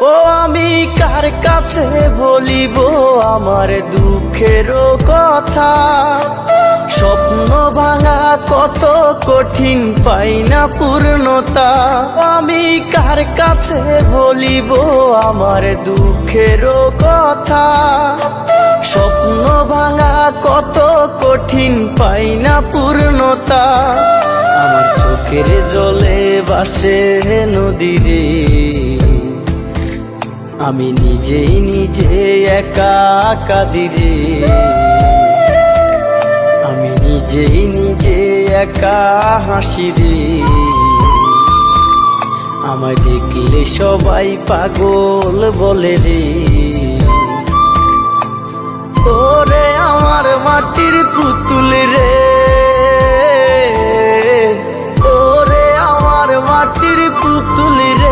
ও আমি কার কাছে বলিব আমার দুঃখের কথা, স্বপ্ন ভাঙা কত কঠিন পাই না পূর্ণতা। আমি কার কাছে বলিব আমার দুঃখের কথা, স্বপ্ন ভাঙা কত কঠিন পাই না পূর্ণতা। আমার চোখের জলে ভাসে নদীরে, আমি নিজেই নিজে একা কাঁদিরে, আমি নিজেই নিজে একা হাসিরে। আমায় দেখলে সবাই পাগল বলে রে। ওরে আমার মাটির পুতুল রে, ওরে আমার মাটির পুতুল রে।